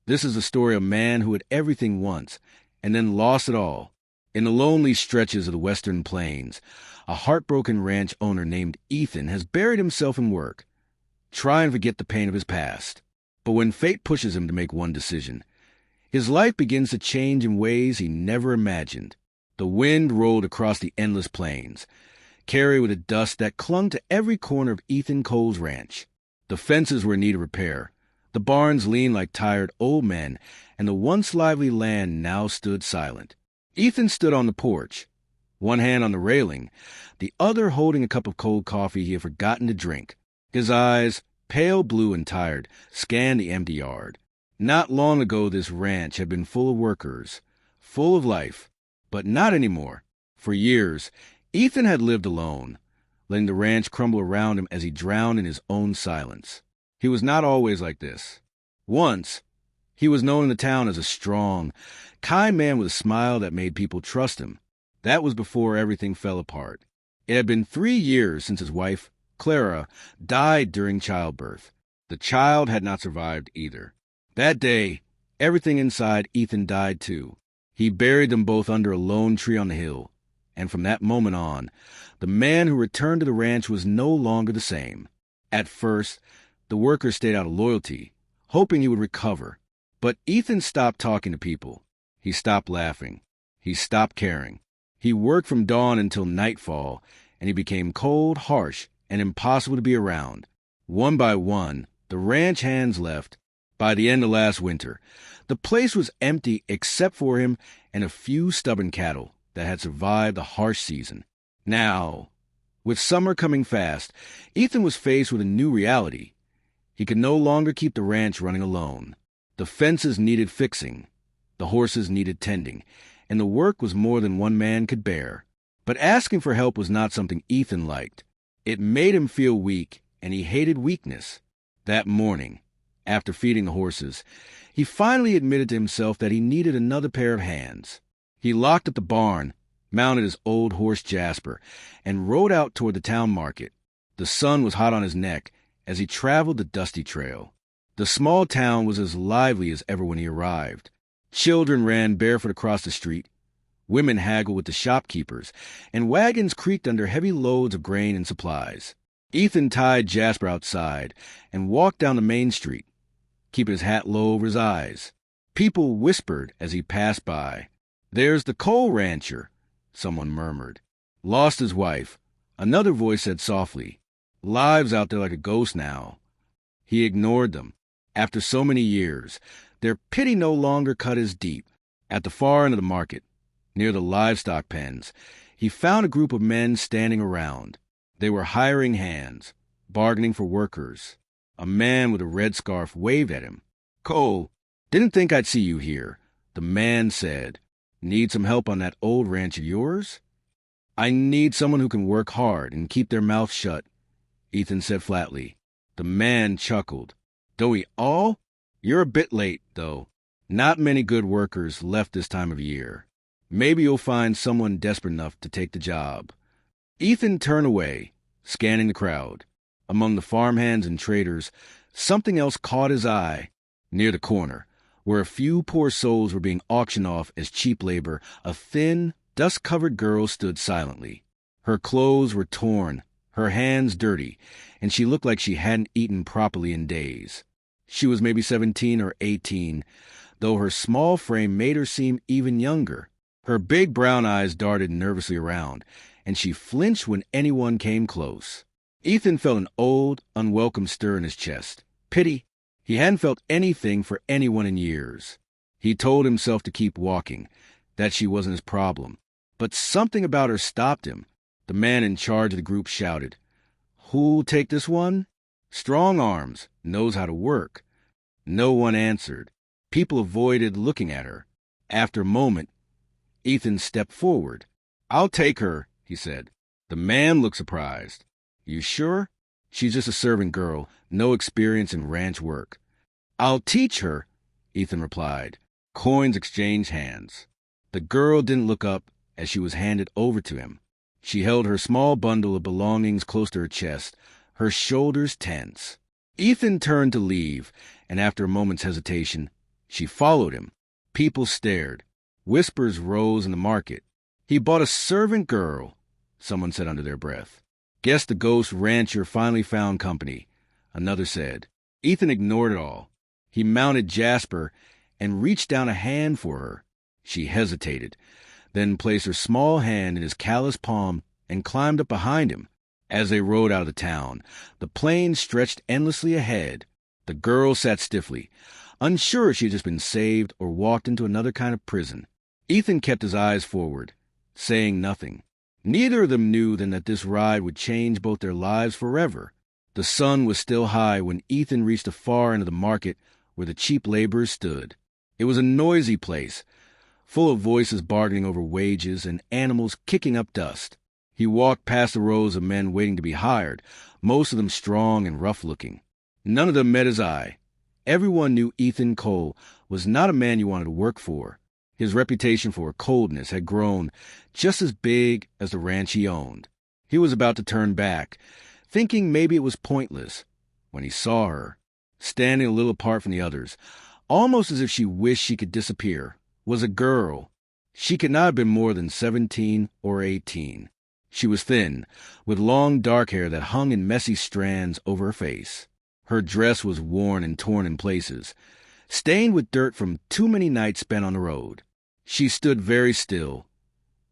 This is the story of a man who had everything once and then lost it all. In the lonely stretches of the western plains, a heartbroken ranch owner named Ethan has buried himself in work, trying to forget the pain of his past. But when fate pushes him to make one decision, his life begins to change in ways he never imagined. The wind rolled across the endless plains, carried with a dust that clung to every corner of Ethan Cole's ranch. The fences were in need of repair. The barns leaned like tired old men, and the once lively land now stood silent. Ethan stood on the porch, one hand on the railing, the other holding a cup of cold coffee he had forgotten to drink. His eyes, pale blue and tired, scanned the empty yard. Not long ago this ranch had been full of workers, full of life, but not anymore. For years, Ethan had lived alone, letting the ranch crumble around him as he drowned in his own silence. He was not always like this. Once, he was known in the town as a strong, kind man with a smile that made people trust him. That was before everything fell apart. It had been 3 years since his wife, Clara, died during childbirth. The child had not survived either. That day, everything inside Ethan died too. He buried them both under a lone tree on the hill. And from that moment on, the man who returned to the ranch was no longer the same. At first, the workers stayed out of loyalty, hoping he would recover. But Ethan stopped talking to people. He stopped laughing. He stopped caring. He worked from dawn until nightfall, and he became cold, harsh, and impossible to be around. One by one, the ranch hands left. By the end of last winter, the place was empty except for him and a few stubborn cattle that had survived the harsh season. Now, with summer coming fast, Ethan was faced with a new reality. He could no longer keep the ranch running alone. The fences needed fixing, the horses needed tending, and the work was more than one man could bear. But asking for help was not something Ethan liked. It made him feel weak, and he hated weakness. That morning, after feeding the horses, he finally admitted to himself that he needed another pair of hands. He locked up the barn, mounted his old horse Jasper, and rode out toward the town market. The sun was hot on his neck as he traveled the dusty trail. The small town was as lively as ever when he arrived. Children ran barefoot across the street, women haggled with the shopkeepers, and wagons creaked under heavy loads of grain and supplies. Ethan tied Jasper outside and walked down the main street, keeping his hat low over his eyes. People whispered as he passed by. "There's the coal rancher," someone murmured. "Lost his wife," another voice said softly. "Lives out there like a ghost now." He ignored them. After so many years, their pity no longer cut as deep. At the far end of the market, near the livestock pens, he found a group of men standing around. They were hiring hands, bargaining for workers. A man with a red scarf waved at him. "Cole, didn't think I'd see you here," the man said. "Need some help on that old ranch of yours?" "I need someone who can work hard and keep their mouth shut," Ethan said flatly. The man chuckled. "Don't we all? You're a bit late, though. Not many good workers left this time of year. Maybe you'll find someone desperate enough to take the job." Ethan turned away, scanning the crowd. Among the farmhands and traders, something else caught his eye. Near the corner, where a few poor souls were being auctioned off as cheap labor, a thin, dust-covered girl stood silently. Her clothes were torn, her hands dirty, and she looked like she hadn't eaten properly in days. She was maybe 17 or 18, though her small frame made her seem even younger. Her big brown eyes darted nervously around, and she flinched when anyone came close. Ethan felt an old, unwelcome stir in his chest. Pity. He hadn't felt anything for anyone in years. He told himself to keep walking, that she wasn't his problem. But something about her stopped him. The man in charge of the group shouted, "Who'll take this one? Strong arms, knows how to work." No one answered. People avoided looking at her. After a moment, Ethan stepped forward. "I'll take her," he said. The man looked surprised. "You sure? She's just a servant girl, no experience in ranch work." "I'll teach her," Ethan replied. Coins exchanged hands. The girl didn't look up as she was handed over to him. She held her small bundle of belongings close to her chest, her shoulders tense. Ethan turned to leave, and after a moment's hesitation, She followed him. People stared. Whispers rose in the market. "He bought a servant girl," someone said under their breath. "Guess the ghost rancher finally found company," another said. Ethan ignored it all. He mounted Jasper and reached down a hand for her. She hesitated, then placed her small hand in his calloused palm and climbed up behind him. As they rode out of the town, the plain stretched endlessly ahead. The girl sat stiffly, unsure if she had just been saved or walked into another kind of prison. Ethan kept his eyes forward, saying nothing. Neither of them knew then that this ride would change both their lives forever. The sun was still high when Ethan reached the far end of the market where the cheap laborers stood. It was a noisy place, full of voices bargaining over wages and animals kicking up dust. He walked past the rows of men waiting to be hired, most of them strong and rough-looking. None of them met his eye. Everyone knew Ethan Cole was not a man you wanted to work for. His reputation for coldness had grown just as big as the ranch he owned. He was about to turn back, thinking maybe it was pointless, when he saw her, standing a little apart from the others, almost as if she wished she could disappear, was a girl. She could not have been more than 17 or 18. She was thin, with long dark hair that hung in messy strands over her face. Her dress was worn and torn in places, stained with dirt from too many nights spent on the road. She stood very still,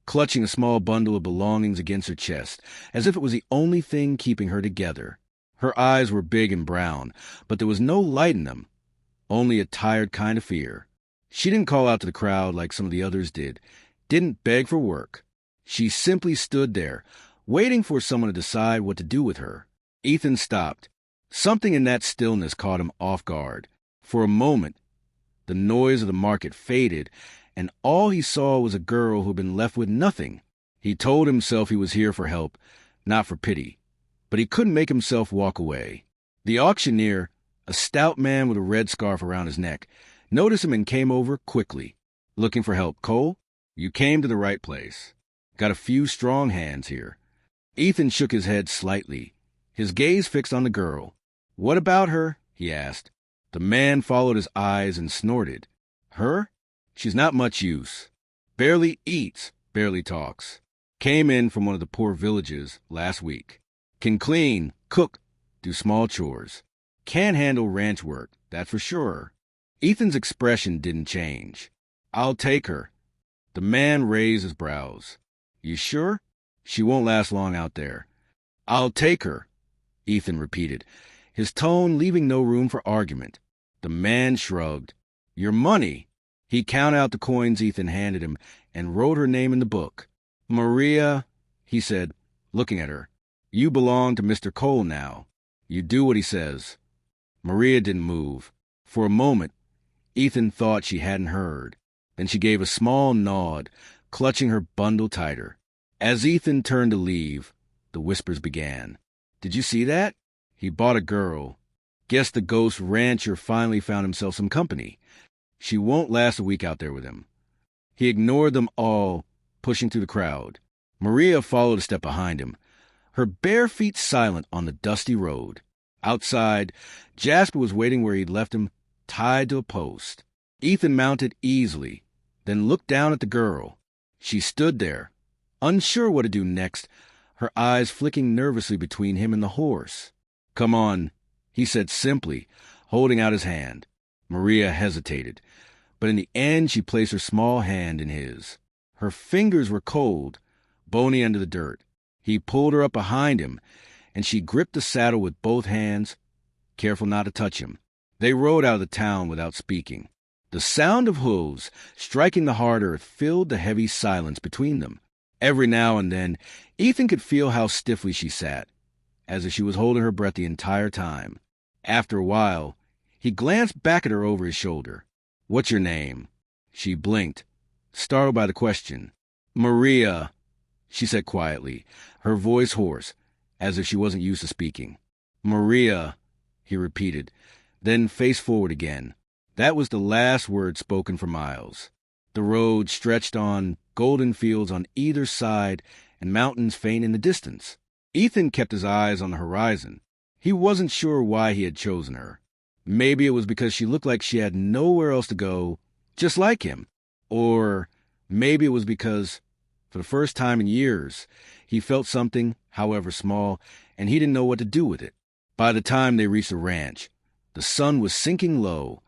clutching a small bundle of belongings against her chest, as if it was the only thing keeping her together. Her eyes were big and brown, but there was no light in them, only a tired kind of fear. She didn't call out to the crowd like some of the others did, didn't beg for work. She simply stood there, waiting for someone to decide what to do with her. Ethan stopped. Something in that stillness caught him off guard. For a moment, the noise of the market faded, and all he saw was a girl who had been left with nothing. He told himself he was here for help, not for pity, but he couldn't make himself walk away. The auctioneer, a stout man with a red scarf around his neck, noticed him and came over quickly. "Looking for help, Cole? You came to the right place. Got a few strong hands here." Ethan shook his head slightly, his gaze fixed on the girl. "What about her?" he asked. The man followed his eyes and snorted. "Her? She's not much use. Barely eats, barely talks. Came in from one of the poor villages last week. Can clean, cook, do small chores. Can't handle ranch work, that's for sure." Ethan's expression didn't change. "I'll take her." The man raised his brows. "You sure? She won't last long out there." "I'll take her," Ethan repeated, his tone leaving no room for argument. The man shrugged. "Your money." He counted out the coins Ethan handed him and wrote her name in the book. "Maria," he said, looking at her, "you belong to Mr. Cole now. You do what he says." Maria didn't move. For a moment, Ethan thought she hadn't heard. Then she gave a small nod, clutching her bundle tighter. As Ethan turned to leave, the whispers began. "Did you see that? He bought a girl. Guess the ghost rancher finally found himself some company. She won't last a week out there with him." He ignored them all, pushing through the crowd. Maria followed a step behind him, her bare feet silent on the dusty road. Outside, Jasper was waiting where he'd left him, tied to a post. Ethan mounted easily, then looked down at the girl. She stood there, unsure what to do next, her eyes flicking nervously between him and the horse. "Come on," he said simply, holding out his hand. Maria hesitated, but in the end she placed her small hand in his. Her fingers were cold, bony under the dirt. He pulled her up behind him, and she gripped the saddle with both hands, careful not to touch him. They rode out of the town without speaking. The sound of hooves striking the hard earth filled the heavy silence between them. Every now and then, Ethan could feel how stiffly she sat, as if she was holding her breath the entire time. After a while, he glanced back at her over his shoulder. "What's your name?" She blinked, startled by the question. "Maria," she said quietly, her voice hoarse, as if she wasn't used to speaking. "Maria," he repeated, then faced forward again. That was the last word spoken for miles. The road stretched on, golden fields on either side, and mountains faint in the distance. Ethan kept his eyes on the horizon. He wasn't sure why he had chosen her. Maybe it was because she looked like she had nowhere else to go, just like him. Or maybe it was because, for the first time in years, he felt something, however small, and he didn't know what to do with it. By the time they reached the ranch, the sun was sinking low,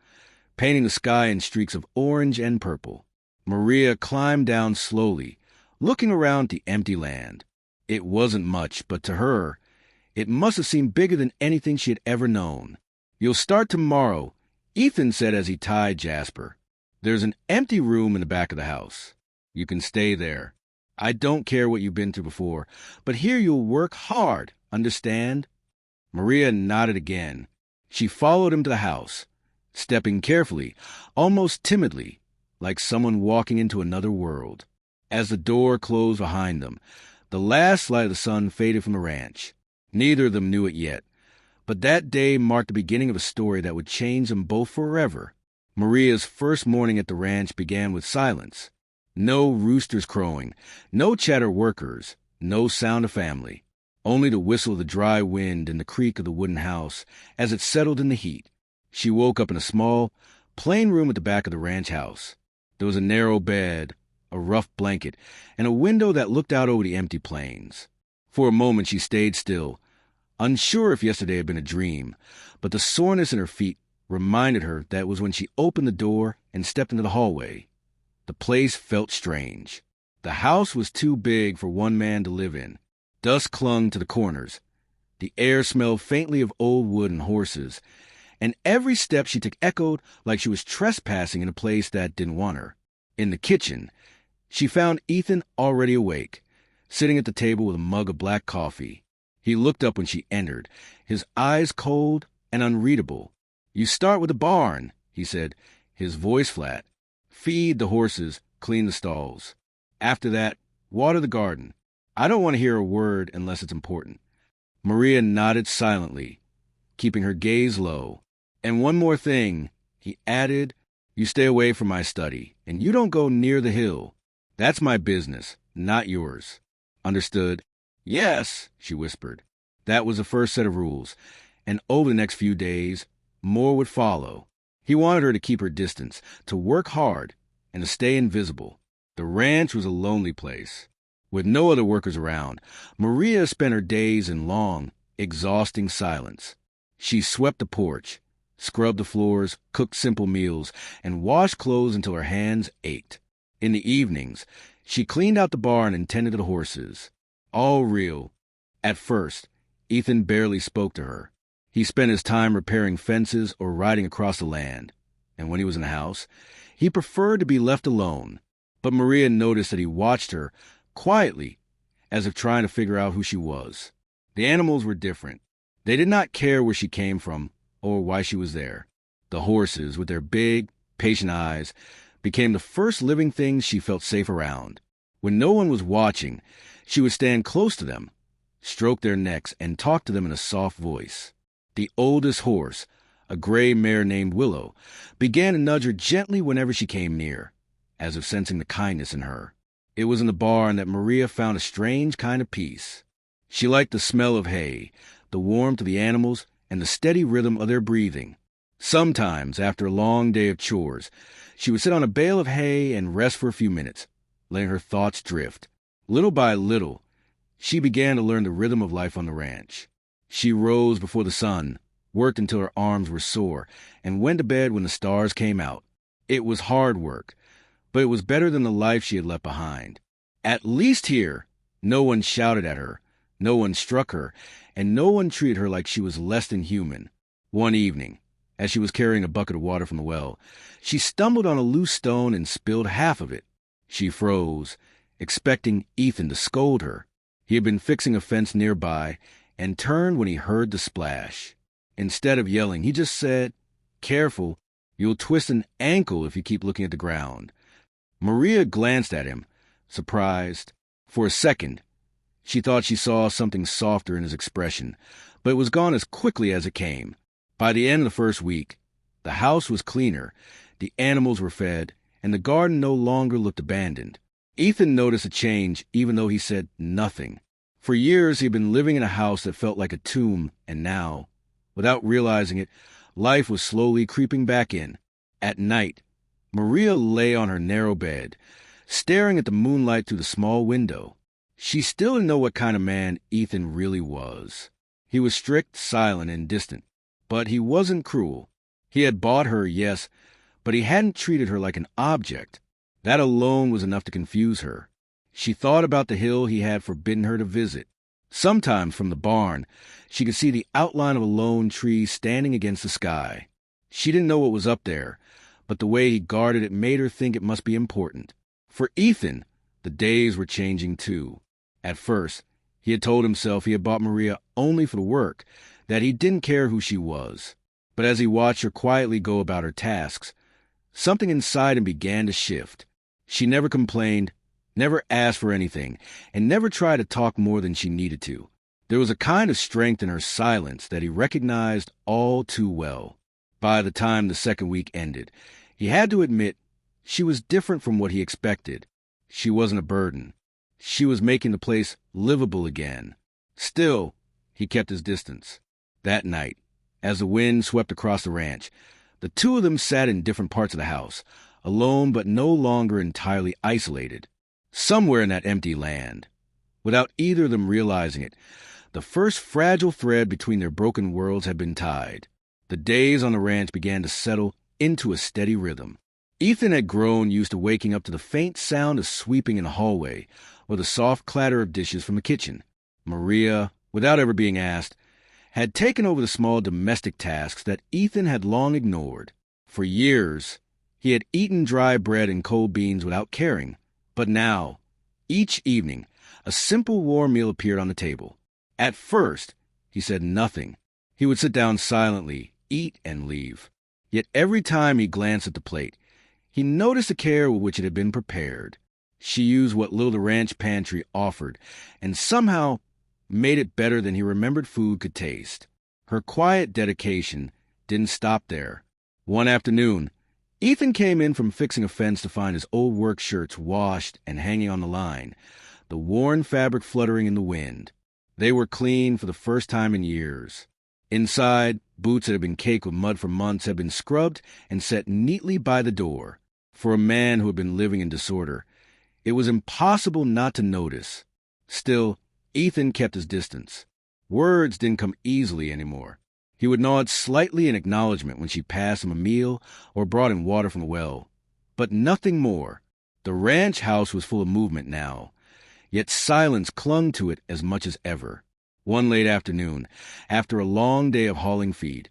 painting the sky in streaks of orange and purple. Maria climbed down slowly, looking around the empty land. It wasn't much, but to her, it must have seemed bigger than anything she had ever known. "You'll start tomorrow," Ethan said as he tied Jasper. "There's an empty room in the back of the house. You can stay there. I don't care what you've been through before, but here you'll work hard, understand?" Maria nodded again. She followed him to the house, stepping carefully, almost timidly, like someone walking into another world. As the door closed behind them, the last light of the sun faded from the ranch. Neither of them knew it yet, but that day marked the beginning of a story that would change them both forever. Maria's first morning at the ranch began with silence. No roosters crowing, no chatter workers, no sound of family. Only the whistle of the dry wind and the creak of the wooden house as it settled in the heat. She woke up in a small, plain room at the back of the ranch house. There was a narrow bed, a rough blanket, and a window that looked out over the empty plains. For a moment she stayed still, unsure if yesterday had been a dream, but the soreness in her feet reminded her that it was when she opened the door and stepped into the hallway. The place felt strange. The house was too big for one man to live in. Dust clung to the corners. The air smelled faintly of old wood and horses, and every step she took echoed like she was trespassing in a place that didn't want her. In the kitchen, she found Ethan already awake, sitting at the table with a mug of black coffee. He looked up when she entered, his eyes cold and unreadable. "You start with the barn," he said, his voice flat. "Feed the horses, clean the stalls. After that, water the garden. I don't want to hear a word unless it's important." Maria nodded silently, keeping her gaze low. "And one more thing," he added, "you stay away from my study, and you don't go near the hill. That's my business, not yours. Understood?" "Yes," she whispered. That was the first set of rules, and over the next few days, more would follow. He wanted her to keep her distance, to work hard, and to stay invisible. The ranch was a lonely place. With no other workers around, Maria spent her days in long, exhausting silence. She swept the porch, scrubbed the floors, cooked simple meals, and washed clothes until her hands ached. In the evenings, she cleaned out the barn and tended to the horses. All real. At first, Ethan barely spoke to her. He spent his time repairing fences or riding across the land. And when he was in the house, he preferred to be left alone. But Maria noticed that he watched her quietly, as if trying to figure out who she was. The animals were different. They did not care where she came from or why she was there. The horses, with their big, patient eyes, became the first living things she felt safe around. When no one was watching, she would stand close to them, stroke their necks, and talk to them in a soft voice. The oldest horse, a gray mare named Willow, began to nudge her gently whenever she came near, as if sensing the kindness in her. It was in the barn that Maria found a strange kind of peace. She liked the smell of hay, the warmth of the animals, and the steady rhythm of their breathing. Sometimes, after a long day of chores, she would sit on a bale of hay and rest for a few minutes, letting her thoughts drift. Little by little, she began to learn the rhythm of life on the ranch. She rose before the sun, worked until her arms were sore, and went to bed when the stars came out. It was hard work, but it was better than the life she had left behind. At least here, no one shouted at her, no one struck her, and no one treated her like she was less than human. One evening, as she was carrying a bucket of water from the well, she stumbled on a loose stone and spilled half of it. She froze, expecting Ethan to scold her. He had been fixing a fence nearby and turned when he heard the splash. Instead of yelling, he just said, "Careful, you'll twist an ankle if you keep looking at the ground." Maria glanced at him, surprised. For a second, she thought she saw something softer in his expression, but it was gone as quickly as it came. By the end of the first week, the house was cleaner, the animals were fed, and the garden no longer looked abandoned. Ethan noticed a change even though he said nothing. For years he had been living in a house that felt like a tomb, and now, without realizing it, Life was slowly creeping back in. At night, Maria lay on her narrow bed, staring at the moonlight through the small window. She still didn't know what kind of man Ethan really was. He was strict, silent, and distant, but he wasn't cruel. He had bought her, yes, but he hadn't treated her like an object. That alone was enough to confuse her. She thought about the hill he had forbidden her to visit. Sometimes from the barn, she could see the outline of a lone tree standing against the sky. She didn't know what was up there, but the way he guarded it made her think it must be important. For Ethan, the days were changing too. At first, he had told himself he had bought Maria only for the work, that he didn't care who she was. But as he watched her quietly go about her tasks, something inside him began to shift. She never complained, never asked for anything, and never tried to talk more than she needed to. There was a kind of strength in her silence that he recognized all too well. By the time the second week ended, he had to admit she was different from what he expected. She wasn't a burden. She was making the place livable again. Still, he kept his distance. That night, as the wind swept across the ranch, the two of them sat in different parts of the house, alone but no longer entirely isolated. Somewhere in that empty land, without either of them realizing it, the first fragile thread between their broken worlds had been tied. The days on the ranch began to settle into a steady rhythm. Ethan had grown used to waking up to the faint sound of sweeping in the hallway or the soft clatter of dishes from the kitchen. Maria, without ever being asked, had taken over the small domestic tasks that Ethan had long ignored. For years, he had eaten dry bread and cold beans without caring. But now, each evening, a simple warm meal appeared on the table. At first, he said nothing. He would sit down silently, eat, and leave. Yet every time he glanced at the plate, he noticed the care with which it had been prepared. She used what little the ranch pantry offered, and somehow made it better than he remembered food could taste. Her quiet dedication didn't stop there. One afternoon, Ethan came in from fixing a fence to find his old work shirts washed and hanging on the line, the worn fabric fluttering in the wind. They were clean for the first time in years. Inside, boots that had been caked with mud for months had been scrubbed and set neatly by the door. For a man who had been living in disorder, it was impossible not to notice. Still, Ethan kept his distance. Words didn't come easily anymore. He would nod slightly in acknowledgement when she passed him a meal or brought him water from the well. But nothing more. The ranch house was full of movement now, yet silence clung to it as much as ever. One late afternoon, after a long day of hauling feed,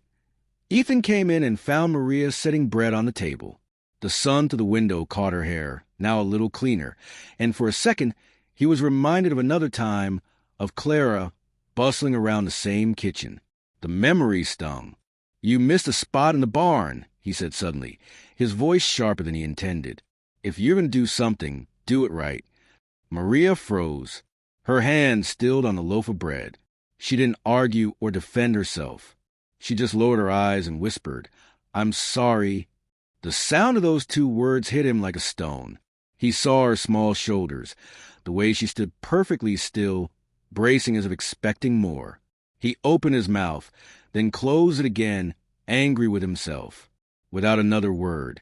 Ethan came in and found Maria setting bread on the table. The sun through the window caught her hair, now a little cleaner, and for a second he was reminded of another time of Clara bustling around the same kitchen. The memory stung. "You missed a spot in the barn," he said suddenly, his voice sharper than he intended. "If you're going to do something, do it right." Maria froze, her hand stilled on the loaf of bread. She didn't argue or defend herself. She just lowered her eyes and whispered, "I'm sorry." The sound of those two words hit him like a stone. He saw her small shoulders, the way she stood perfectly still, bracing as if expecting more. He opened his mouth, then closed it again, angry with himself. Without another word,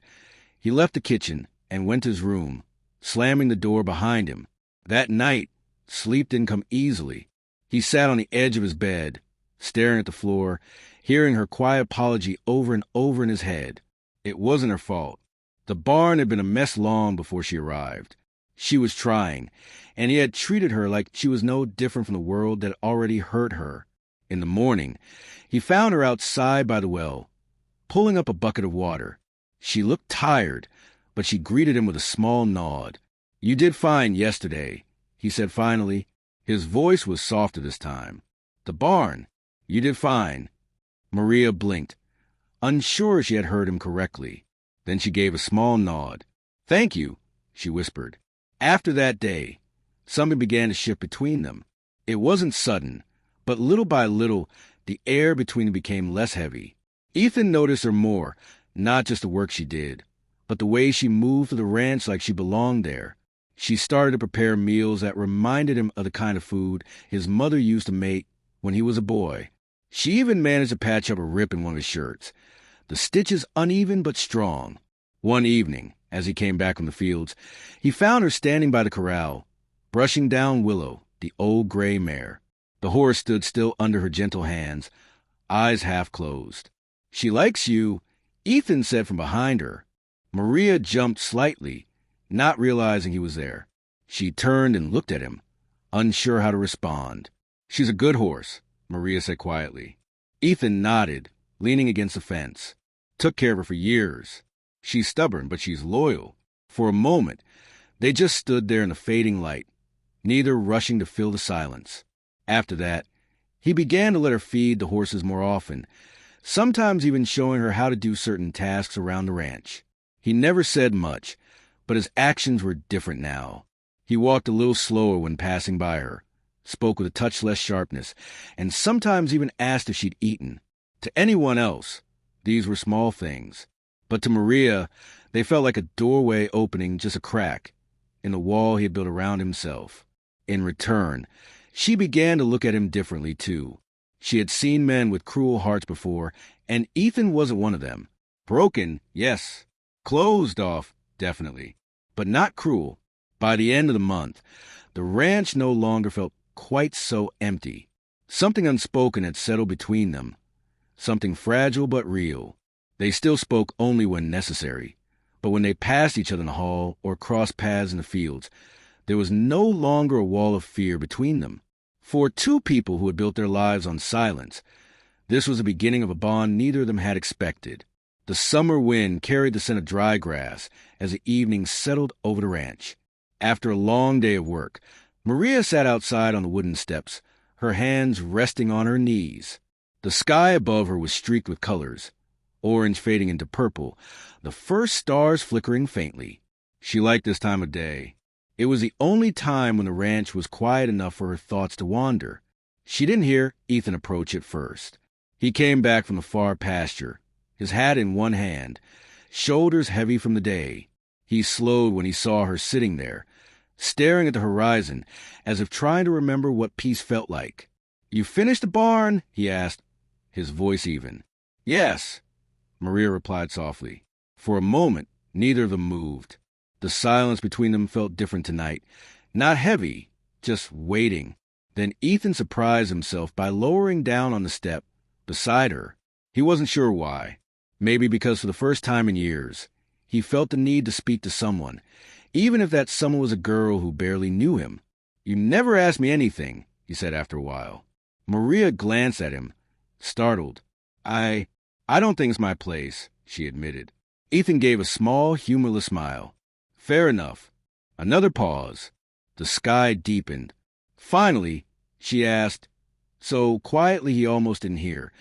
he left the kitchen and went to his room, slamming the door behind him. That night, sleep didn't come easily. He sat on the edge of his bed, staring at the floor, hearing her quiet apology over and over in his head. It wasn't her fault. The barn had been a mess long before she arrived. She was trying, and he had treated her like she was no different from the world that already hurt her. In the morning, he found her outside by the well, pulling up a bucket of water. She looked tired, but she greeted him with a small nod. "You did fine yesterday," he said finally. His voice was softer this time. "The barn. You did fine." Maria blinked, unsure she had heard him correctly. Then she gave a small nod. "Thank you," she whispered. After that day, something began to shift between them. It wasn't sudden, but little by little, the air between them became less heavy. Ethan noticed her more, not just the work she did, but the way she moved through the ranch like she belonged there. She started to prepare meals that reminded him of the kind of food his mother used to make when he was a boy. She even managed to patch up a rip in one of his shirts, the stitches uneven but strong. One evening, as he came back from the fields, he found her standing by the corral, brushing down Willow, the old gray mare. The horse stood still under her gentle hands, eyes half closed. "She likes you," Ethan said from behind her. Maria jumped slightly, not realizing he was there. She turned and looked at him, unsure how to respond. "She's a good horse," Maria said quietly. Ethan nodded, leaning against the fence. "Took care of her for years. She's stubborn, but she's loyal." For a moment, they just stood there in the fading light, neither rushing to fill the silence. After that, he began to let her feed the horses more often, sometimes even showing her how to do certain tasks around the ranch. He never said much, but his actions were different now. He walked a little slower when passing by her, spoke with a touch less sharpness, and sometimes even asked if she'd eaten. To anyone else, these were small things, but to Maria, they felt like a doorway opening just a crack in the wall he had built around himself. In return, she began to look at him differently, too. She had seen men with cruel hearts before, and Ethan wasn't one of them. Broken, yes. Closed off, definitely. But not cruel. By the end of the month, the ranch no longer felt quite so empty. Something unspoken had settled between them. Something fragile but real. They still spoke only when necessary. But when they passed each other in the hall or crossed paths in the fields, there was no longer a wall of fear between them. For two people who had built their lives on silence, this was the beginning of a bond neither of them had expected. The summer wind carried the scent of dry grass as the evening settled over the ranch. After a long day of work, Maria sat outside on the wooden steps, her hands resting on her knees. The sky above her was streaked with colors, orange fading into purple, the first stars flickering faintly. She liked this time of day. It was the only time when the ranch was quiet enough for her thoughts to wander. She didn't hear Ethan approach at first. He came back from the far pasture, his hat in one hand, shoulders heavy from the day. He slowed when he saw her sitting there, staring at the horizon as if trying to remember what peace felt like. "You finished the barn?" he asked, his voice even. "Yes," Maria replied softly. For a moment, neither of them moved. The silence between them felt different tonight. Not heavy, just waiting. Then Ethan surprised himself by lowering down on the step beside her. He wasn't sure why. Maybe because for the first time in years, he felt the need to speak to someone, even if that someone was a girl who barely knew him. "You never asked me anything," he said after a while. Maria glanced at him, startled. I don't think it's my place," she admitted. Ethan gave a small, humorless smile. "Fair enough." Another pause. The sky deepened. Finally, she asked, so quietly he almost didn't hear,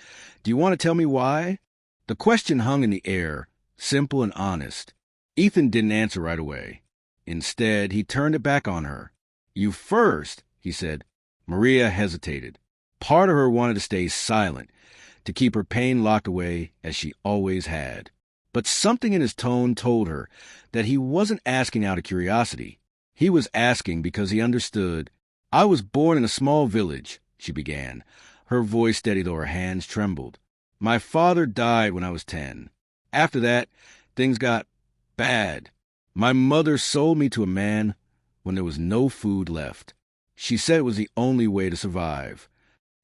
"Do you want to tell me why?" The question hung in the air, simple and honest. Ethan didn't answer right away. Instead, he turned it back on her. "You first," he said. Maria hesitated. Part of her wanted to stay silent, to keep her pain locked away as she always had. But something in his tone told her that he wasn't asking out of curiosity. He was asking because he understood. "I was born in a small village," she began, her voice steady though her hands trembled. "My father died when I was 10. After that, things got bad. My mother sold me to a man when there was no food left. She said it was the only way to survive."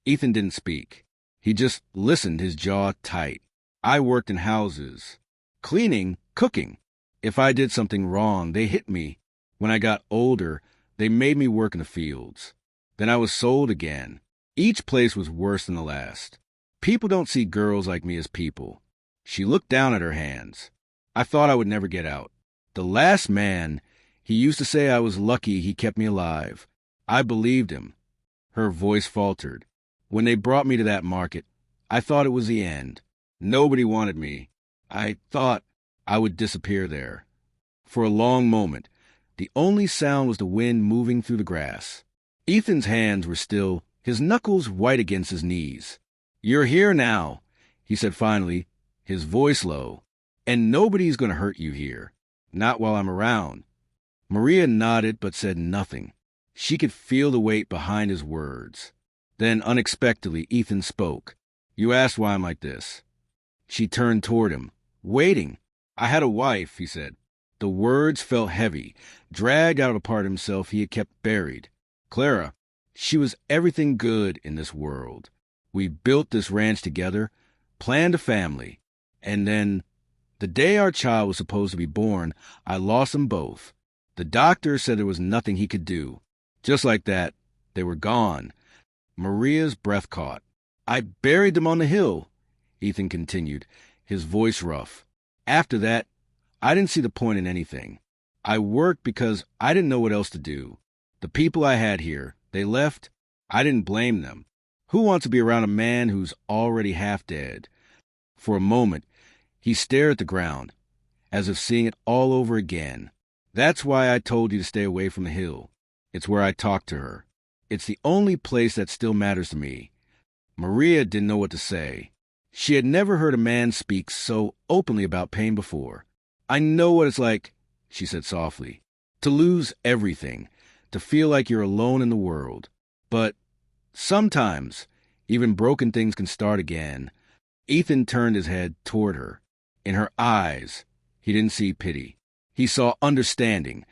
Ethan didn't speak. He just listened, his jaw tight. "I worked in houses. Cleaning, cooking. If I did something wrong, they hit me. When I got older, they made me work in the fields. Then I was sold again. Each place was worse than the last. People don't see girls like me as people." She looked down at her hands. "I thought I would never get out. The last man, he used to say I was lucky he kept me alive. I believed him." Her voice faltered. "When they brought me to that market, I thought it was the end. Nobody wanted me. I thought I would disappear there." For a long moment, the only sound was the wind moving through the grass. Ethan's hands were still, his knuckles white against his knees. "You're here now," he said finally, his voice low. "And nobody's going to hurt you here. Not while I'm around." Maria nodded but said nothing. She could feel the weight behind his words. Then, unexpectedly, Ethan spoke. "You asked why I'm like this." She turned toward him, waiting. "I had a wife," he said. The words felt heavy, dragged out of a part of himself he had kept buried. "Clara, she was everything good in this world. We built this ranch together, planned a family, and then, the day our child was supposed to be born, I lost them both. The doctor said there was nothing he could do. Just like that, they were gone." Maria's breath caught. "I buried them on the hill," Ethan continued, his voice rough. "After that, I didn't see the point in anything. I worked because I didn't know what else to do. The people I had here, they left. I didn't blame them. Who wants to be around a man who's already half dead?" For a moment, he stared at the ground, as if seeing it all over again. "That's why I told you to stay away from the hill. It's where I talked to her. It's the only place that still matters to me." Maria didn't know what to say. She had never heard a man speak so openly about pain before. "I know what it's like," she said softly, "to lose everything, to feel like you're alone in the world. But sometimes, even broken things can start again." Ethan turned his head toward her. In her eyes, he didn't see pity. He saw understanding,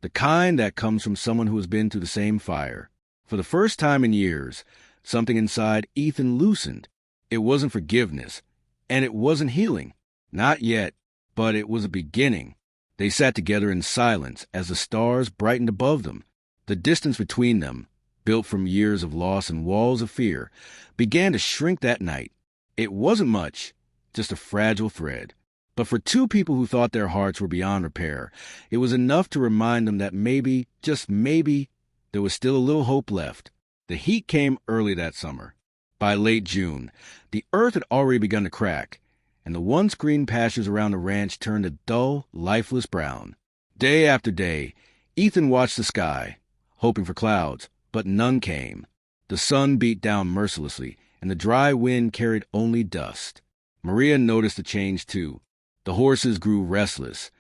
the kind that comes from someone who has been through the same fire. For the first time in years, something inside Ethan loosened. It wasn't forgiveness, and it wasn't healing. Not yet, but it was a beginning. They sat together in silence as the stars brightened above them. The distance between them, built from years of loss and walls of fear, began to shrink that night. It wasn't much, just a fragile thread. But for two people who thought their hearts were beyond repair, it was enough to remind them that maybe, just maybe, there was still a little hope left. The heat came early that summer. By late June, the earth had already begun to crack, and the once green pastures around the ranch turned a dull, lifeless brown. Day after day, Ethan watched the sky, hoping for clouds, but none came. The sun beat down mercilessly, and the dry wind carried only dust. Maria noticed the change, too. The horses grew restless.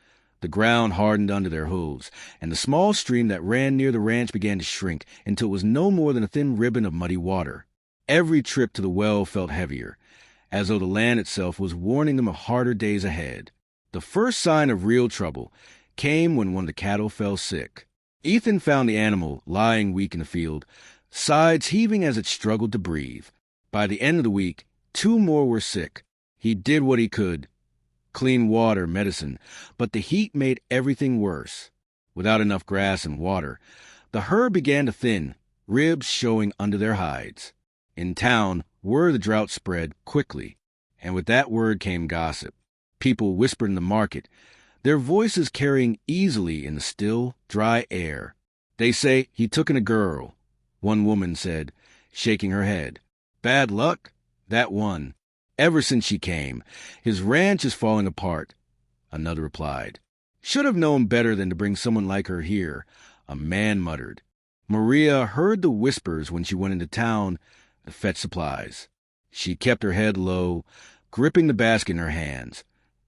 The ground hardened under their hooves, and the small stream that ran near the ranch began to shrink until it was no more than a thin ribbon of muddy water. Every trip to the well felt heavier, as though the land itself was warning them of harder days ahead. The first sign of real trouble came when one of the cattle fell sick. Ethan found the animal lying weak in the field, sides heaving as it struggled to breathe. By the end of the week, 2 more were sick. He did what he could. Clean water, medicine, but the heat made everything worse. Without enough grass and water, the herd began to thin, ribs showing under their hides. In town, word of the drought spread quickly, and with that word came gossip. People whispered in the market, their voices carrying easily in the still, dry air. "They say he took in a girl," one woman said, shaking her head. "Bad luck? That one. Ever since she came, his ranch is falling apart," another replied. "Should have known better than to bring someone like her here," a man muttered. Maria heard the whispers when she went into town to fetch supplies. She kept her head low, gripping the basket in her hands,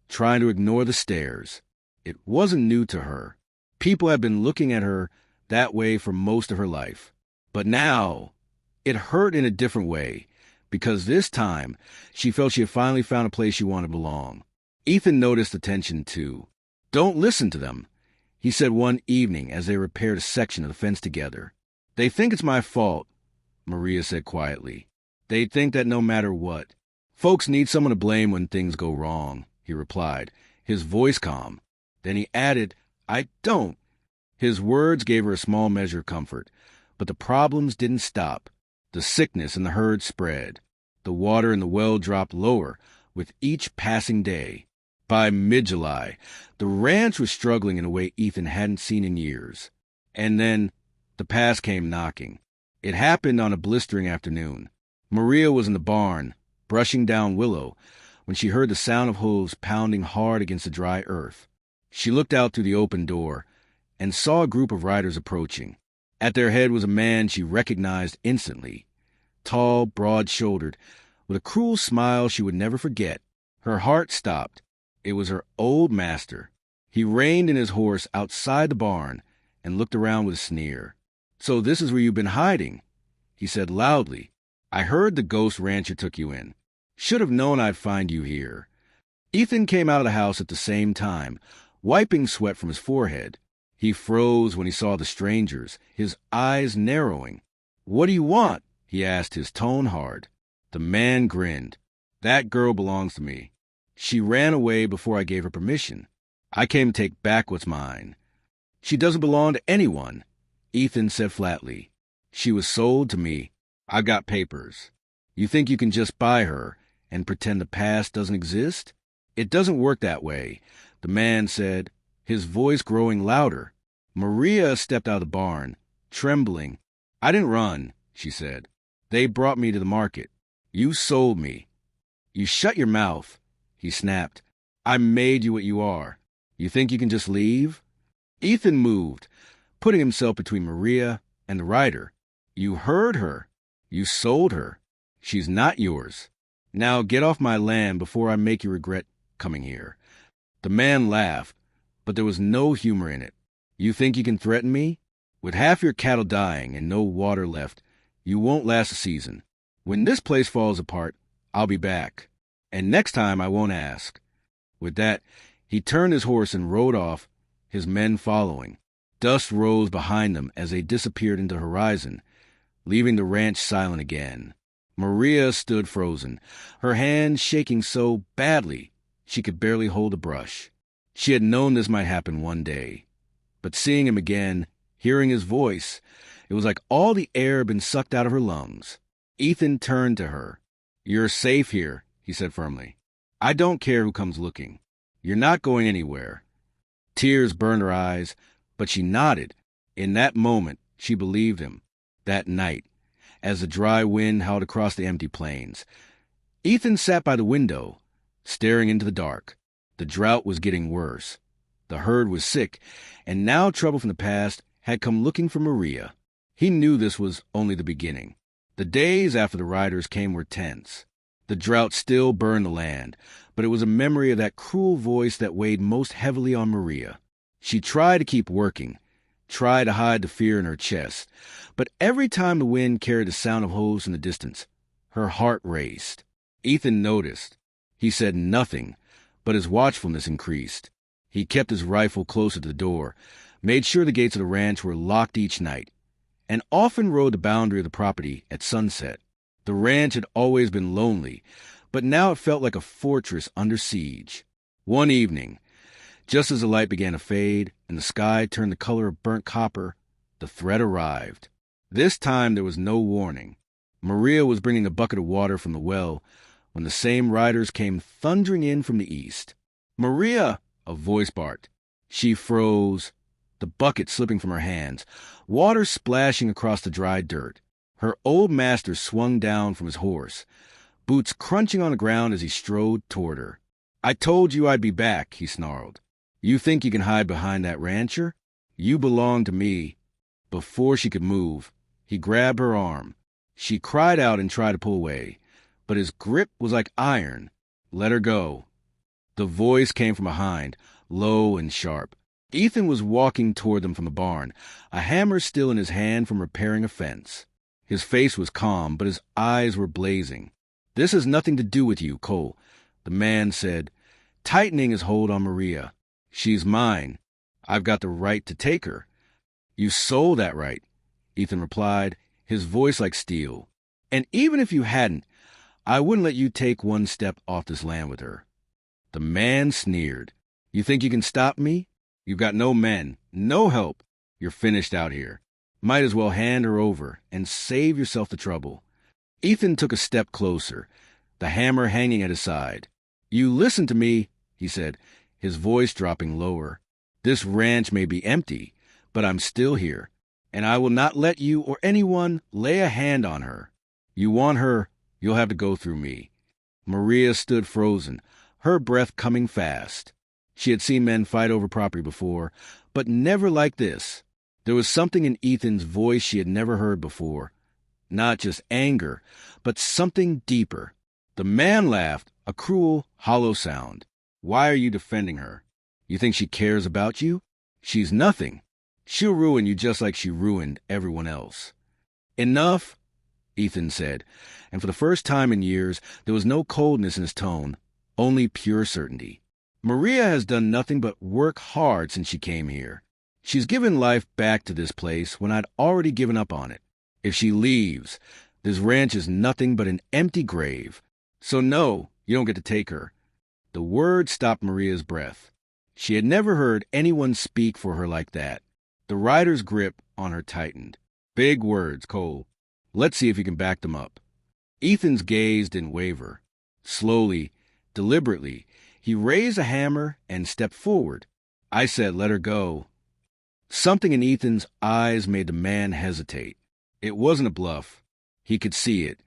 trying to ignore the stares. It wasn't new to her. People had been looking at her that way for most of her life. But now, it hurt in a different way, because this time, she felt she had finally found a place she wanted to belong. Ethan noticed the tension, too. "Don't listen to them," he said one evening as they repaired a section of the fence together. "They think it's my fault," Maria said quietly. "They think that no matter what. Folks need someone to blame when things go wrong," he replied, his voice calm. Then he added, "I don't." His words gave her a small measure of comfort, but the problems didn't stop. The sickness in the herd spread. The water in the well dropped lower with each passing day. By mid-July, the ranch was struggling in a way Ethan hadn't seen in years. And then the past came knocking. It happened on a blistering afternoon. Maria was in the barn, brushing down willow, when she heard the sound of hooves pounding hard against the dry earth. She looked out through the open door and saw a group of riders approaching. At their head was a man she recognized instantly, tall, broad-shouldered, with a cruel smile she would never forget. Her heart stopped. It was her old master. He reined in his horse outside the barn and looked around with a sneer. "So this is where you've been hiding," he said loudly. "I heard the ghost rancher took you in. Should have known I'd find you here." Ethan came out of the house at the same time, wiping sweat from his forehead. He froze when he saw the strangers, his eyes narrowing. "What do you want?" he asked, his tone hard. The man grinned. "That girl belongs to me. She ran away before I gave her permission. I came to take back what's mine." "She doesn't belong to anyone," Ethan said flatly. "She was sold to me. I've got papers. You think you can just buy her and pretend the past doesn't exist? It doesn't work that way," the man said, his voice growing louder. Maria stepped out of the barn, trembling. "I didn't run," she said. "They brought me to the market. You sold me." "You shut your mouth," he snapped. "I made you what you are. You think you can just leave?" Ethan moved, putting himself between Maria and the rider. "You heard her. You sold her. She's not yours. Now get off my land before I make you regret coming here." The man laughed, but there was no humor in it. "You think you can threaten me? With half your cattle dying and no water left, you won't last a season. When this place falls apart, I'll be back. And next time I won't ask." With that, he turned his horse and rode off, his men following. Dust rose behind them as they disappeared into the horizon, leaving the ranch silent again. Maria stood frozen, her hands shaking so badly she could barely hold a brush. She had known this might happen one day. But seeing him again, hearing his voice, it was like all the air had been sucked out of her lungs. Ethan turned to her. "You're safe here," he said firmly. "I don't care who comes looking. You're not going anywhere." Tears burned her eyes, but she nodded. In that moment, she believed him. That night, as the dry wind howled across the empty plains, Ethan sat by the window, staring into the dark. The drought was getting worse. The herd was sick, and now trouble from the past had come looking for Maria. He knew this was only the beginning. The days after the riders came were tense. The drought still burned the land, but it was a memory of that cruel voice that weighed most heavily on Maria. She tried to keep working, tried to hide the fear in her chest, but every time the wind carried the sound of hooves in the distance, her heart raced. Ethan noticed. He said nothing, but his watchfulness increased. He kept his rifle closer to the door, made sure the gates of the ranch were locked each night, and often rode the boundary of the property at sunset. The ranch had always been lonely, but now it felt like a fortress under siege. One evening, just as the light began to fade and the sky turned the color of burnt copper, the threat arrived. This time there was no warning. Maria was bringing a bucket of water from the well when the same riders came thundering in from the east. "Maria!" a voice barked. She froze, the bucket slipping from her hands, water splashing across the dry dirt. Her old master swung down from his horse, boots crunching on the ground as he strode toward her. "I told you I'd be back," he snarled. "You think you can hide behind that rancher? You belong to me." Before she could move, he grabbed her arm. She cried out and tried to pull away, but his grip was like iron. "Let her go." The voice came from behind, low and sharp. Ethan was walking toward them from the barn, a hammer still in his hand from repairing a fence. His face was calm, but his eyes were blazing. "This has nothing to do with you, Cole," the man said, tightening his hold on Maria. "She's mine. I've got the right to take her." "You sold that right," Ethan replied, his voice like steel. "And even if you hadn't, I wouldn't let you take one step off this land with her." The man sneered. "You think you can stop me? You've got no men, no help. You're finished out here. Might as well hand her over and save yourself the trouble." Ethan took a step closer, the hammer hanging at his side. "You listen to me," he said, his voice dropping lower. "This ranch may be empty, but I'm still here, and I will not let you or anyone lay a hand on her. You want her, you'll have to go through me." Maria stood frozen, her breath coming fast. She had seen men fight over property before, but never like this. There was something in Ethan's voice she had never heard before. Not just anger, but something deeper. The man laughed, a cruel, hollow sound. "Why are you defending her? You think she cares about you? She's nothing. She'll ruin you just like she ruined everyone else." "Enough," Ethan said, and for the first time in years, there was no coldness in his tone, only pure certainty. Maria has done nothing but work hard since she came here. She's given life back to this place when I'd already given up on it. If she leaves, this ranch is nothing but an empty grave. So no, you don't get to take her. The word stopped Maria's breath. She had never heard anyone speak for her like that. The rider's grip on her tightened. Big words, Cole. Let's see if you can back them up. Ethan's gaze didn't waver. Slowly, deliberately, he raised a hammer and stepped forward. I said, let her go. Something in Ethan's eyes made the man hesitate. It wasn't a bluff. He could see it.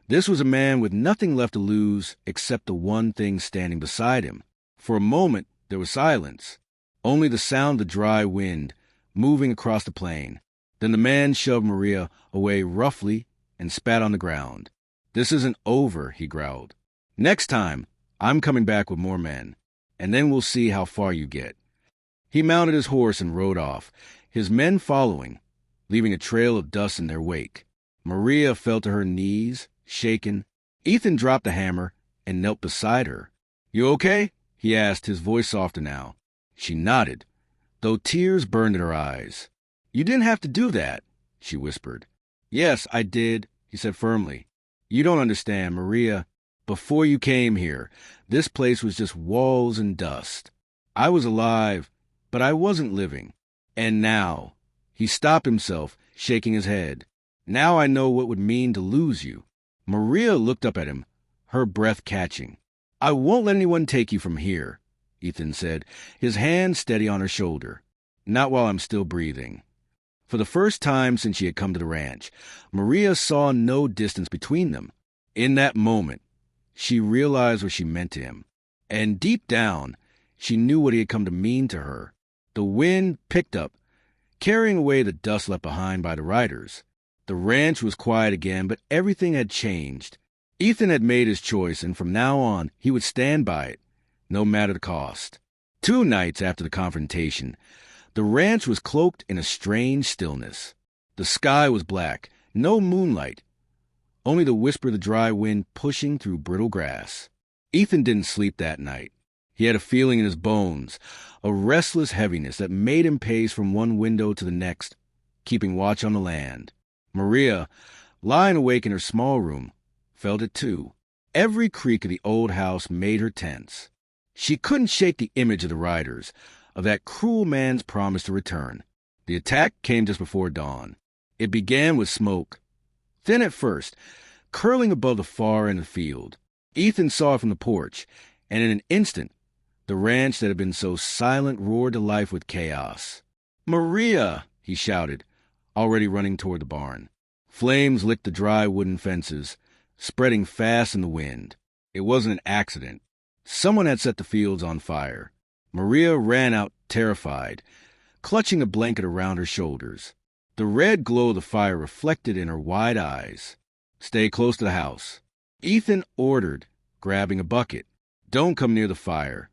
This was a man with nothing left to lose except the one thing standing beside him. For a moment, there was silence. Only the sound of the dry wind moving across the plain. Then the man shoved Maria away roughly and spat on the ground. This isn't over, he growled. Next time, I'm coming back with more men, and then we'll see how far you get. He mounted his horse and rode off, his men following, leaving a trail of dust in their wake. Maria fell to her knees, shaken. Ethan dropped the hammer and knelt beside her. You okay? He asked, his voice softer now. She nodded, though tears burned in her eyes. You didn't have to do that, she whispered. Yes, I did, he said firmly. You don't understand, Maria. Before you came here, this place was just walls and dust. I was alive, but I wasn't living. And now, he stopped himself, shaking his head. Now I know what it would mean to lose you. Maria looked up at him, her breath catching. I won't let anyone take you from here, Ethan said, his hand steady on her shoulder. Not while I'm still breathing. For the first time since she had come to the ranch, Maria saw no distance between them. In that moment, she realized what she meant to him. And deep down, she knew what he had come to mean to her. The wind picked up, carrying away the dust left behind by the riders. The ranch was quiet again, but everything had changed. Ethan had made his choice, and from now on, he would stand by it, no matter the cost. 2 nights after the confrontation, the ranch was cloaked in a strange stillness. The sky was black, no moonlight, only the whisper of the dry wind pushing through brittle grass. Ethan didn't sleep that night. He had a feeling in his bones, a restless heaviness that made him pace from one window to the next, keeping watch on the land. Maria, lying awake in her small room, felt it too. Every creak of the old house made her tense. She couldn't shake the image of the riders, of that cruel man's promise to return. The attack came just before dawn. It began with smoke, thin at first, curling above the far end of the field. Ethan saw it from the porch, and in an instant, the ranch that had been so silent roared to life with chaos. Maria, he shouted, already running toward the barn. Flames licked the dry wooden fences, spreading fast in the wind. It wasn't an accident. Someone had set the fields on fire. Maria ran out terrified, clutching a blanket around her shoulders. The red glow of the fire reflected in her wide eyes. Stay close to the house. Ethan ordered, grabbing a bucket. Don't come near the fire.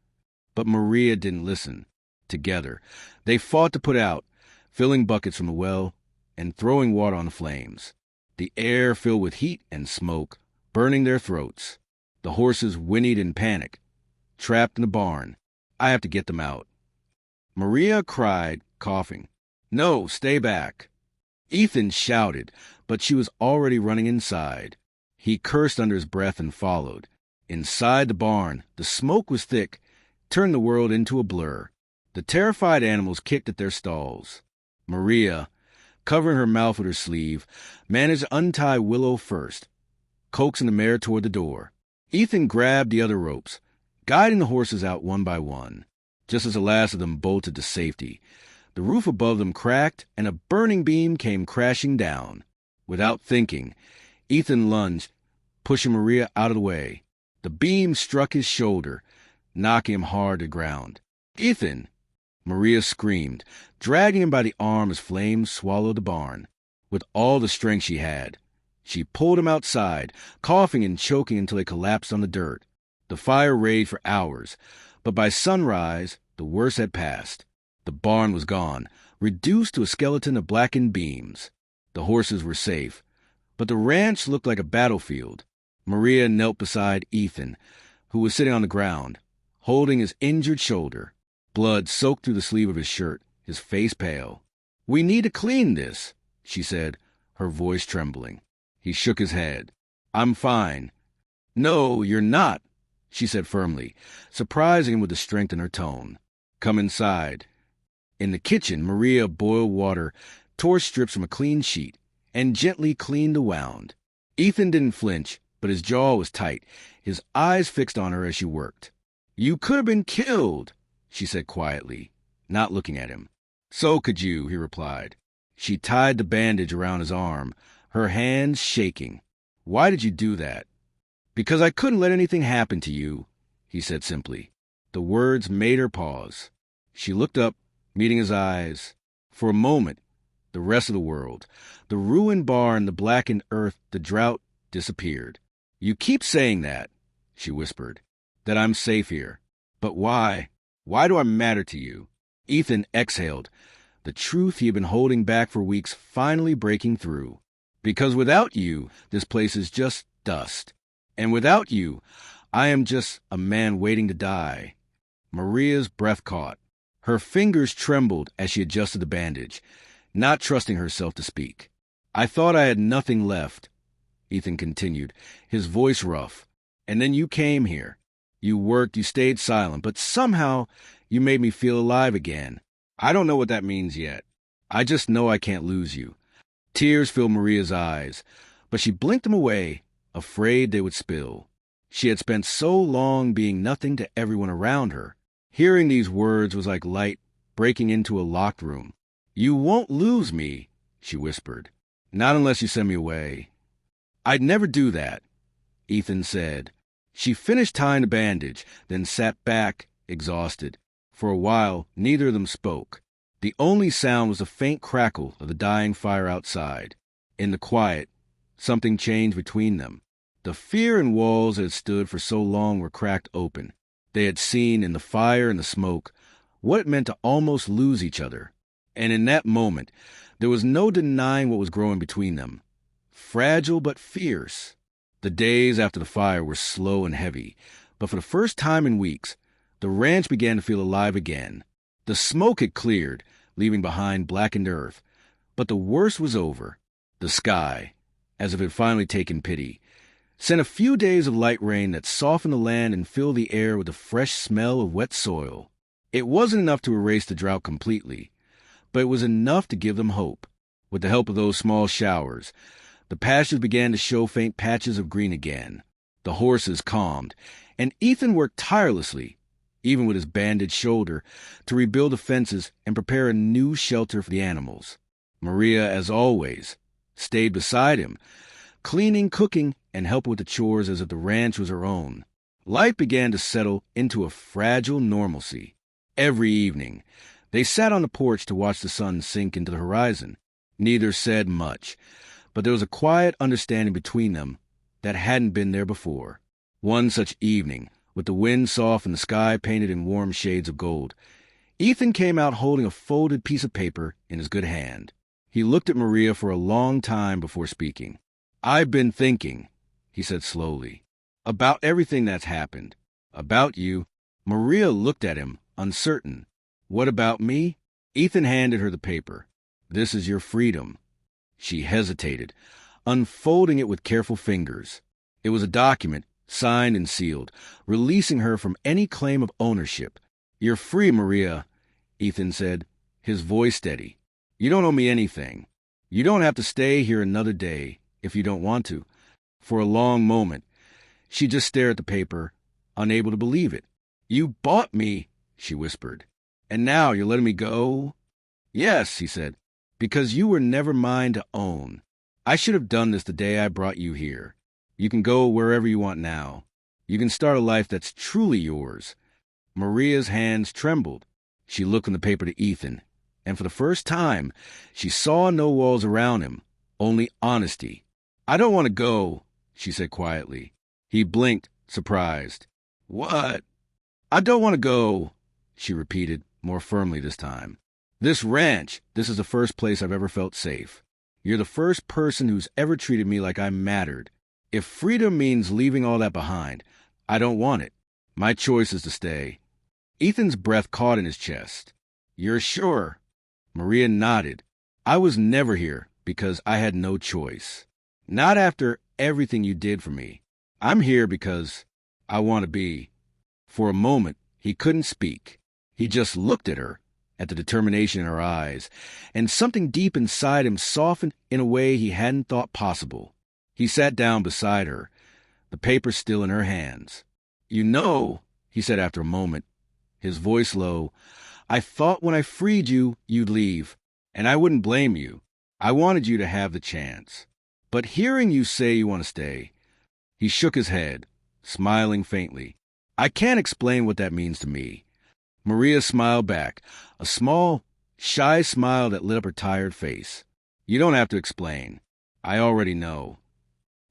But Maria didn't listen. Together, they fought to put out, filling buckets from the well and throwing water on the flames. The air filled with heat and smoke, burning their throats. The horses whinnied in panic. Trapped in the barn. I have to get them out. Maria cried, coughing. No, stay back. Ethan shouted, but she was already running inside. He cursed under his breath and followed. Inside the barn, the smoke was thick, turned the world into a blur. The terrified animals kicked at their stalls. Maria, covering her mouth with her sleeve, managed to untie Willow first, coaxing the mare toward the door. Ethan grabbed the other ropes, guiding the horses out one by one. Just as the last of them bolted to safety, the roof above them cracked and a burning beam came crashing down. Without thinking, Ethan lunged, pushing Maria out of the way. The beam struck his shoulder, knocking him hard to the ground. Ethan! Maria screamed, dragging him by the arm as flames swallowed the barn. With all the strength she had, she pulled him outside, coughing and choking until he collapsed on the dirt. The fire raged for hours, but by sunrise, the worst had passed. The barn was gone, reduced to a skeleton of blackened beams. The horses were safe, but the ranch looked like a battlefield. Maria knelt beside Ethan, who was sitting on the ground, holding his injured shoulder. Blood soaked through the sleeve of his shirt, his face pale. "We need to clean this," she said, her voice trembling. He shook his head. "I'm fine." "No, you're not," she said firmly, surprising him with the strength in her tone. "Come inside." In the kitchen, Maria boiled water, tore strips from a clean sheet, and gently cleaned the wound. Ethan didn't flinch, but his jaw was tight, his eyes fixed on her as she worked. "You could have been killed," she said quietly, not looking at him. "So could you," he replied. She tied the bandage around his arm, her hands shaking. "Why did you do that?" "Because I couldn't let anything happen to you," he said simply. The words made her pause. She looked up, meeting his eyes. For a moment, the rest of the world, the ruined barn, the blackened earth, the drought, disappeared. "You keep saying that," she whispered, "that I'm safe here. But why? Why do I matter to you?" Ethan exhaled, the truth he had been holding back for weeks finally breaking through. "Because without you, this place is just dust. And without you, I am just a man waiting to die." Maria's breath caught. Her fingers trembled as she adjusted the bandage, not trusting herself to speak. "I thought I had nothing left," Ethan continued, his voice rough. "And then you came here. You worked, you stayed silent, but somehow you made me feel alive again. I don't know what that means yet. I just know I can't lose you." Tears filled Maria's eyes, but she blinked them away, afraid they would spill. She had spent so long being nothing to everyone around her. Hearing these words was like light breaking into a locked room. "You won't lose me," she whispered. "Not unless you send me away." "I'd never do that," Ethan said. She finished tying the bandage, then sat back, exhausted. For a while, neither of them spoke. The only sound was the faint crackle of the dying fire outside. In the quiet, something changed between them. The fear and walls that had stood for so long were cracked open. They had seen in the fire and the smoke what it meant to almost lose each other. And in that moment, there was no denying what was growing between them. Fragile but fierce. The days after the fire were slow and heavy, but for the first time in weeks, the ranch began to feel alive again. The smoke had cleared, leaving behind blackened earth, but the worst was over. The sky, as if it had finally taken pity, sent a few days of light rain that softened the land and filled the air with the fresh smell of wet soil. It wasn't enough to erase the drought completely, but it was enough to give them hope. With the help of those small showers, the pastures began to show faint patches of green again. The horses calmed, and Ethan worked tirelessly, even with his bandaged shoulder, to rebuild the fences and prepare a new shelter for the animals. Maria, as always, stayed beside him, cleaning, cooking, and helping with the chores as if the ranch was her own. Life began to settle into a fragile normalcy. Every evening, they sat on the porch to watch the sun sink into the horizon. Neither said much, but there was a quiet understanding between them that hadn't been there before. One such evening, with the wind soft and the sky painted in warm shades of gold, Ethan came out holding a folded piece of paper in his good hand. He looked at Maria for a long time before speaking. "I've been thinking," he said slowly, "about everything that's happened. About you." Maria looked at him, uncertain. "What about me?" Ethan handed her the paper. "This is your freedom." She hesitated, unfolding it with careful fingers. It was a document, signed and sealed, releasing her from any claim of ownership. "You're free, Maria," Ethan said, his voice steady. "You don't owe me anything. You don't have to stay here another day if you don't want to." For a long moment, she just stared at the paper, unable to believe it. "You bought me," she whispered. "And now you're letting me go?" "Yes," he said, "because you were never mine to own. I should have done this the day I brought you here. You can go wherever you want now. You can start a life that's truly yours." Maria's hands trembled. She looked from the paper to Ethan, and for the first time, she saw no walls around him, only honesty. "I don't want to go," she said quietly. He blinked, surprised. "What?" "I don't want to go," she repeated, more firmly this time. "This ranch, this is the first place I've ever felt safe. You're the first person who's ever treated me like I mattered. If freedom means leaving all that behind, I don't want it. My choice is to stay. Ethan's breath caught in his chest. You're sure? Maria nodded. I was never here because I had no choice. Not after everything you did for me. I'm here because I want to be. For a moment, he couldn't speak. He just looked at her, at the determination in her eyes, and something deep inside him softened in a way he hadn't thought possible. He sat down beside her, the paper still in her hands. You know, he said after a moment, his voice low, I thought when I freed you, you'd leave, and I wouldn't blame you. I wanted you to have the chance. But hearing you say you want to stay, he shook his head, smiling faintly. I can't explain what that means to me. Maria smiled back, a small, shy smile that lit up her tired face. You don't have to explain. I already know.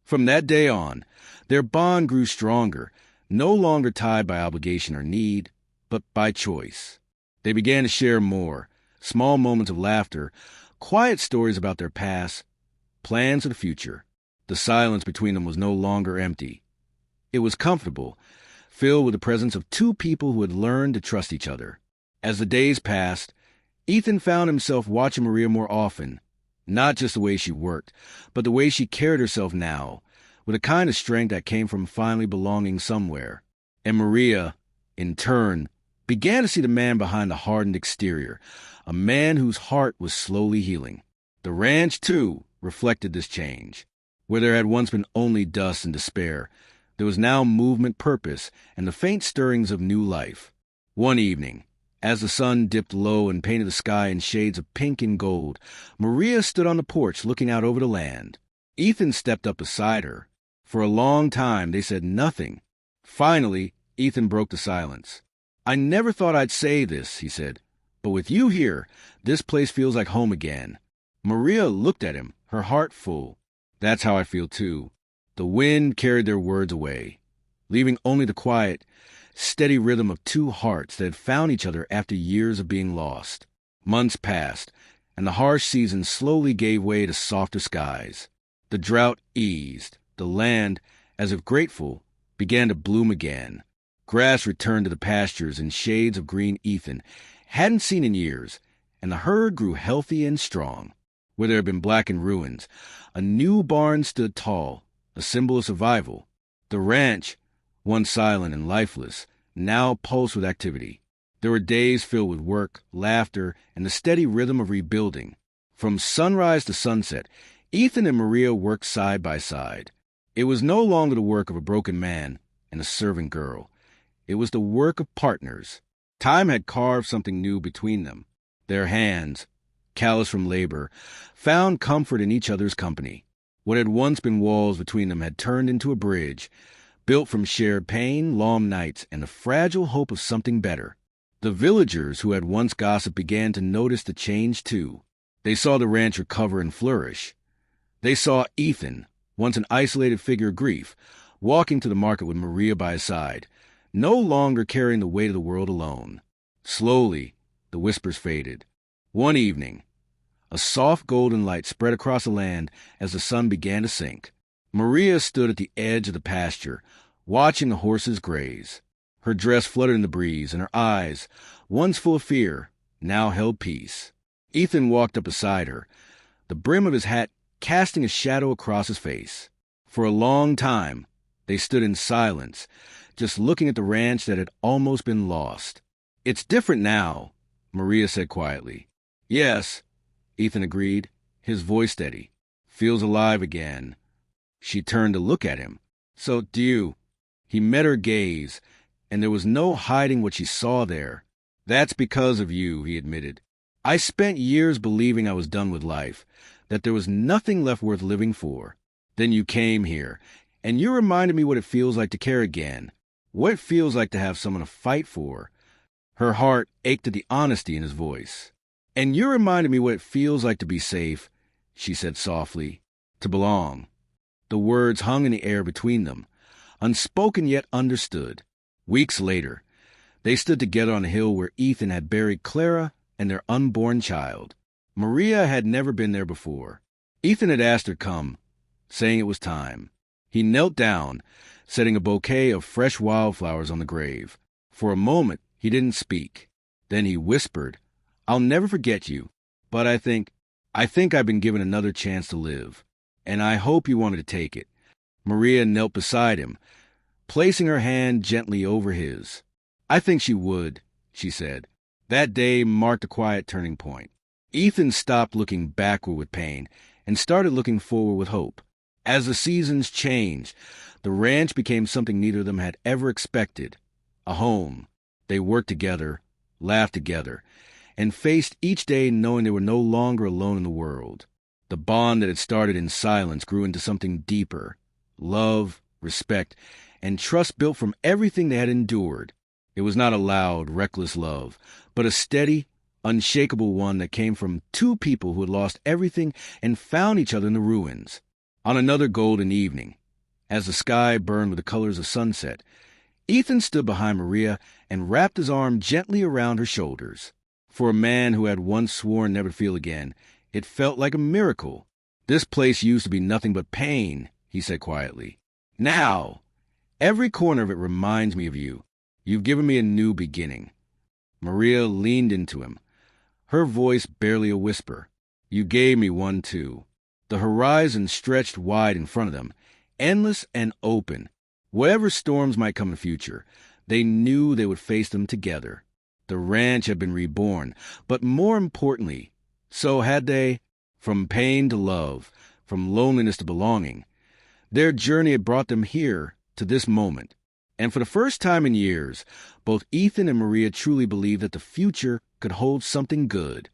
From that day on, their bond grew stronger, no longer tied by obligation or need, but by choice. They began to share more, small moments of laughter, quiet stories about their past, plans for the future. The silence between them was no longer empty. It was comfortable, filled with the presence of two people who had learned to trust each other. As the days passed, Ethan found himself watching Maria more often, not just the way she worked, but the way she carried herself now, with a kind of strength that came from finally belonging somewhere. And Maria, in turn, began to see the man behind the hardened exterior, a man whose heart was slowly healing. The ranch, too, reflected this change. Where there had once been only dust and despair, there was now movement, purpose, and the faint stirrings of new life. One evening, as the sun dipped low and painted the sky in shades of pink and gold, Maria stood on the porch looking out over the land. Ethan stepped up beside her. For a long time, they said nothing. Finally, Ethan broke the silence. I never thought I'd say this, he said, but with you here, this place feels like home again. Maria looked at him, her heart full. That's how I feel, too. The wind carried their words away, leaving only the quiet, steady rhythm of two hearts that had found each other after years of being lost. Months passed, and the harsh season slowly gave way to softer skies. The drought eased. The land, as if grateful, began to bloom again. Grass returned to the pastures and shades of green Ethan hadn't seen in years, and the herd grew healthy and strong. Where there had been blackened ruins, a new barn stood tall, a symbol of survival. The ranch, once silent and lifeless, now pulsed with activity. There were days filled with work, laughter, and the steady rhythm of rebuilding. From sunrise to sunset, Ethan and Maria worked side by side. It was no longer the work of a broken man and a servant girl. It was the work of partners. Time had carved something new between them. Their hands, callous from labor, found comfort in each other's company. What had once been walls between them had turned into a bridge, built from shared pain, long nights, and the fragile hope of something better. The villagers who had once gossiped began to notice the change, too. They saw the ranch recover and flourish. They saw Ethan, once an isolated figure of grief, walking to the market with Maria by his side, no longer carrying the weight of the world alone. Slowly, the whispers faded. One evening, a soft golden light spread across the land as the sun began to sink. Maria stood at the edge of the pasture, watching the horses graze. Her dress fluttered in the breeze, and her eyes, once full of fear, now held peace. Ethan walked up beside her, the brim of his hat casting a shadow across his face. For a long time, they stood in silence, just looking at the ranch that had almost been lost. It's different now, Maria said quietly. Yes, Ethan agreed, his voice steady. Feels alive again. She turned to look at him. So do you. He met her gaze, and there was no hiding what she saw there. That's because of you, he admitted. I spent years believing I was done with life, that there was nothing left worth living for. Then you came here, and you reminded me what it feels like to care again, what it feels like to have someone to fight for. Her heart ached at the honesty in his voice. And you reminded me what it feels like to be safe, she said softly, to belong. The words hung in the air between them, unspoken yet understood. Weeks later, they stood together on the hill where Ethan had buried Clara and their unborn child. Maria had never been there before. Ethan had asked her to come, saying it was time. He knelt down, setting a bouquet of fresh wildflowers on the grave. For a moment, he didn't speak. Then he whispered, "I'll never forget you, but I think I've been given another chance to live, and I hope you wanted to take it." Maria knelt beside him, placing her hand gently over his. "I think she would," she said. That day marked a quiet turning point. Ethan stopped looking backward with pain and started looking forward with hope. As the seasons changed, the ranch became something neither of them had ever expected. A home. They worked together, laughed together, and faced each day knowing they were no longer alone in the world. The bond that had started in silence grew into something deeper. Love, respect, and trust built from everything they had endured. It was not a loud, reckless love, but a steady, unshakable one that came from two people who had lost everything and found each other in the ruins. On another golden evening, as the sky burned with the colors of sunset, Ethan stood behind Maria and wrapped his arm gently around her shoulders. For a man who had once sworn never to feel again, it felt like a miracle. "This place used to be nothing but pain," he said quietly. "Now, every corner of it reminds me of you. You've given me a new beginning." Maria leaned into him, her voice barely a whisper. "You gave me one, too." The horizon stretched wide in front of them, endless and open. Whatever storms might come in the future, they knew they would face them together. The ranch had been reborn, but more importantly, so had they. From pain to love, from loneliness to belonging, their journey had brought them here to this moment. And for the first time in years, both Ethan and Maria truly believed that the future could hold something good.